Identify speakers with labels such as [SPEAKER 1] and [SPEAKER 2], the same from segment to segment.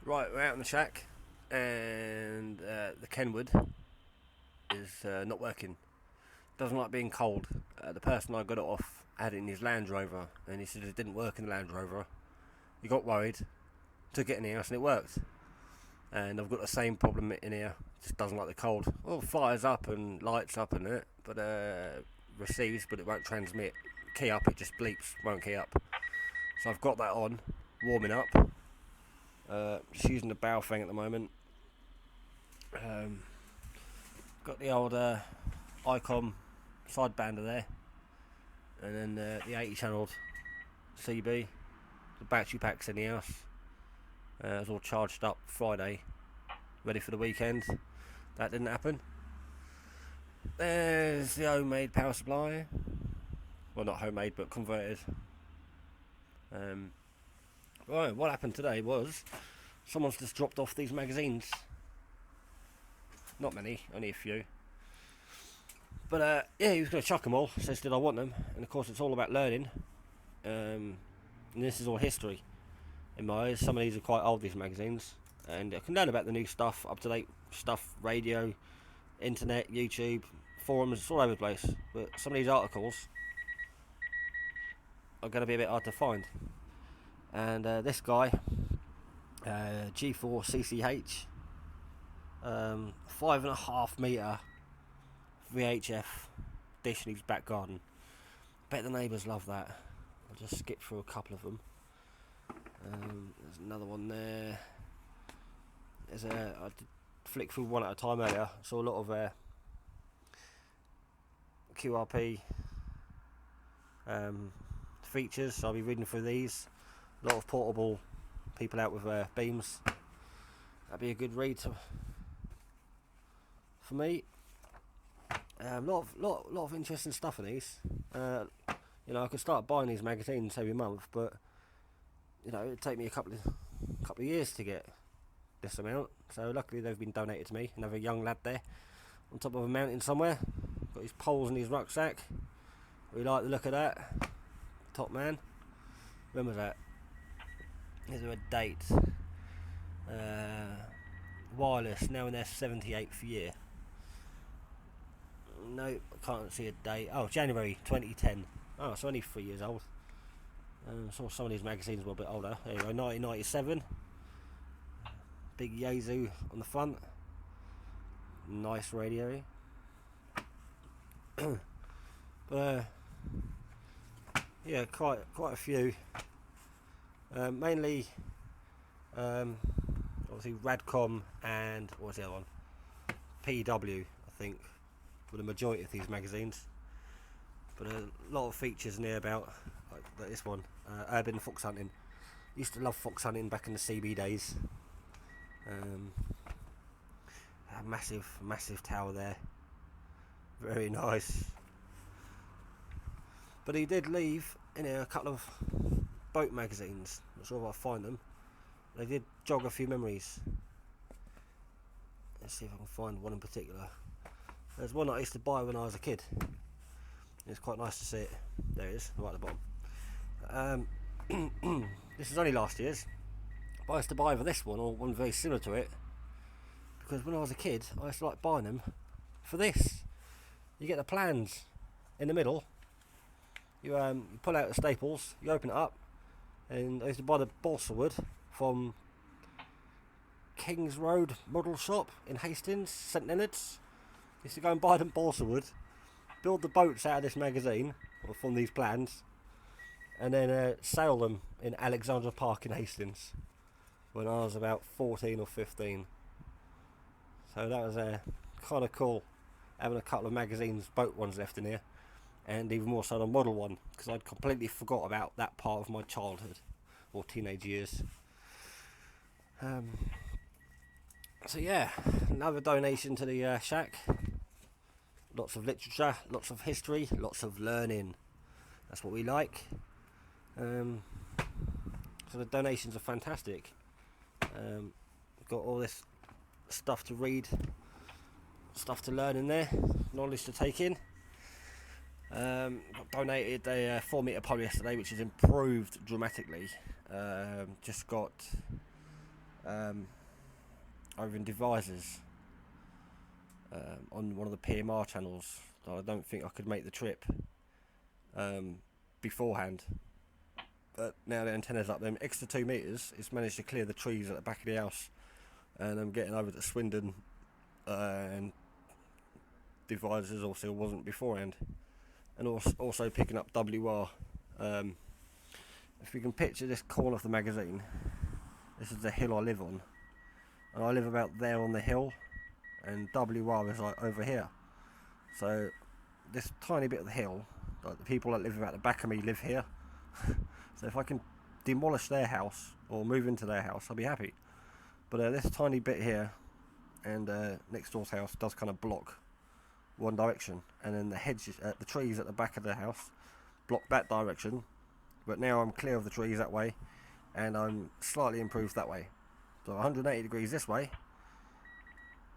[SPEAKER 1] Right, we're out in the shack, and the Kenwood is not working. Doesn't like being cold. The person I got it off had it in his Land Rover, and he said it didn't work in the Land Rover. He got worried, took it in the house, and it worked. And I've got the same problem in here. Just doesn't like the cold. Well, fires up and lights up and it, but receives, but it won't transmit. Key up, it just bleeps, won't key up. So I've got that on, warming up. Just using the bow thing at the moment. Got the old Icom sidebander there, and then the 80 channeled CB. The battery pack's in the house. It was all charged up Friday, ready for the weekend. That didn't happen. There's the homemade power supply. Well, not homemade, but converted. Right, what happened today was someone's just dropped off these magazines. Not many, only a few. But yeah, he was going to chuck them all. Says, did I want them? And of course, it's all about learning. And this is all history in my eyes. Some of these are quite old, these magazines. And I can learn about the new stuff, up to date stuff, radio, internet, YouTube, forums, it's all over the place. But some of these articles are going to be a bit hard to find. And this guy, G4CCH, 5.5 metre VHF dish in his back garden. Bet the neighbours love that. I'll just skip through a couple of them. There's another one there. I did flick through one at a time earlier. Saw a lot of QRP features, so I'll be reading through these. A lot of portable people out with beams. That'd be a good read for me. Lot of interesting stuff in these. I could start buying these magazines every month, but it'd take me a couple of years to get this amount. So luckily they've been donated to me. Another young lad there on top of a mountain somewhere. Got his poles in his rucksack. We like the look of that. Top man. When was that? Is there a date? Wireless, now in their 78th year. No, I can't see a date. Oh, January 2010. Oh, it's only 3 years old. Saw some of these magazines were a bit older. There you go, 1997. Big Yaesu on the front. Nice radio. But yeah, quite a few. Mainly, obviously Radcom and what was the other one? PW, I think, for the majority of these magazines. But a lot of features in here about like this one, urban fox hunting. Used to love fox hunting back in the CB days. A massive tower there. Very nice. But he did leave in here a couple of boat magazines. Not sure if I'll find them. They did jog a few memories. Let's see if I can find one in particular. There's one that I used to buy when I was a kid. It's quite nice to see it. There it is, right at the bottom. This is only last year's. But I used to buy either this one or one very similar to it. Because when I was a kid, I used to like buying them for this. You get the plans in the middle. You pull out the staples, you open it up, and I used to buy the balsa wood from Kings Road Model Shop in Hastings, St Leonard's. Used to go and buy them balsa wood, build the boats out of this magazine, or from these plans, and then sail them in Alexandra Park in Hastings when I was about 14 or 15. So that was kind of cool, having a couple of magazines, boat ones left in here, and even more so the model one, because I'd completely forgot about that part of my childhood or teenage years. So yeah, another donation to the shack. Lots of literature, lots of history, lots of learning. That's what we like. So the donations are fantastic. Got all this stuff to read, stuff to learn in there, knowledge to take in. Got donated a 4 metre pole yesterday, which has improved dramatically. Just got over in Devizes, on one of the PMR channels. I don't think I could make the trip beforehand, but now the antenna's up them extra 2 metres, it's managed to clear the trees at the back of the house, and I'm getting over to Swindon and Devizes also wasn't beforehand, and also picking up WR. If you can picture this corner of the magazine, this is the hill I live on, and I live about there on the hill, and WR is like over here. So this tiny bit of the hill, like the people that live about the back of me live here. So if I can demolish their house or move into their house, I'll be happy. But this tiny bit here and next door's house does kind of block one direction, and then the hedges, the trees at the back of the house block that direction. But now I'm clear of the trees that way, and I'm slightly improved that way. So 180 degrees this way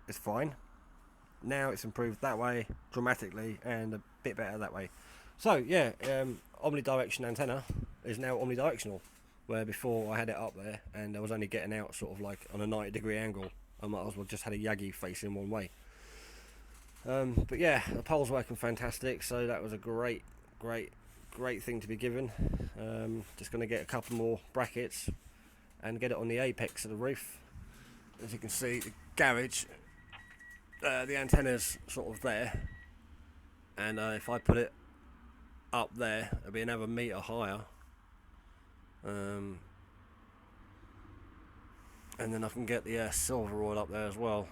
[SPEAKER 1] is fine. Now it's improved that way dramatically, and a bit better that way. So yeah, omnidirection antenna is now omnidirectional, where before I had it up there and I was only getting out sort of like on a 90-degree angle. I might as well just had a Yagi facing one way. But yeah, the pole's working fantastic, so that was a great thing to be given. Just going to get a couple more brackets and get it on the apex of the roof. As you can see, the garage, the antenna's sort of there, and if I put it up there, it'll be another metre higher, and then I can get the silver rod up there as well,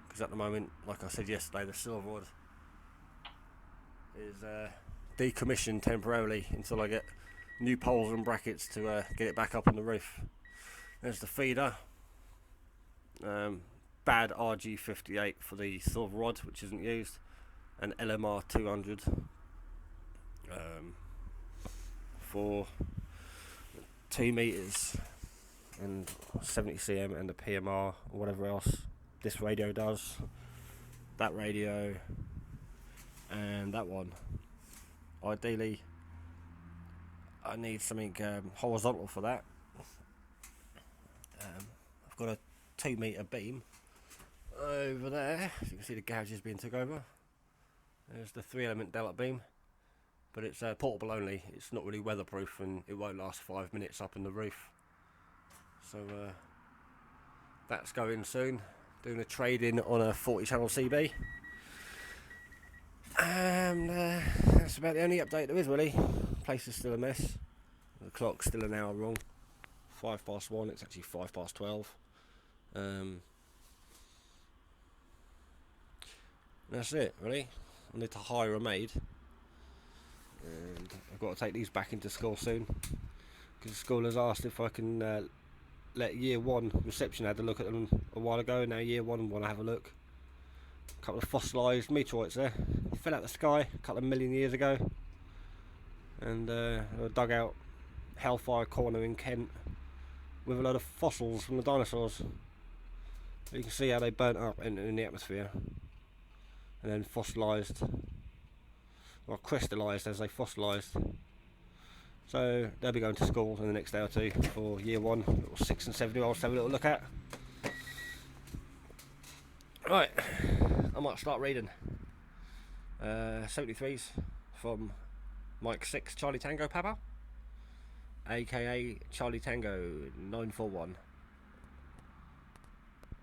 [SPEAKER 1] because at the moment, like I said yesterday, the silver rod is decommissioned temporarily until I get new poles and brackets to get it back up on the roof. There's the feeder, bad RG58 for the silver rod, which isn't used, and LMR 200 for 2 metres and 70 cm, and the PMR or whatever else this radio does, that radio and that one. Ideally I need something horizontal for that. I've got a 2 metre beam over there, as you can see the garage is being took over. There's the 3-element delta beam, but it's portable only, it's not really weatherproof, and it won't last 5 minutes up in the roof. So that's going soon, doing a trade-in on a 40 channel CB. And that's about the only update there is really. Place is still a mess, the clock's still an hour wrong, 1:05, it's actually 12:05. That's it really. I need to hire a maid, and I've got to take these back into school soon, because the school has asked if I can let year 1 reception had a look at them a while ago, and now year 1 want to have a look. A couple of fossilised meteorites there, fell out the sky a couple of million years ago, and dug out Hellfire Corner in Kent with a load of fossils from the dinosaurs. You can see how they burnt up in the atmosphere, and then fossilised, or crystallised as they fossilised. So they'll be going to school in the next day or two for year 1, little 6 and 7 year olds to have a little look at. Right, I might start reading 73s from Mike 6 Charlie Tango Papa, aka Charlie Tango 941.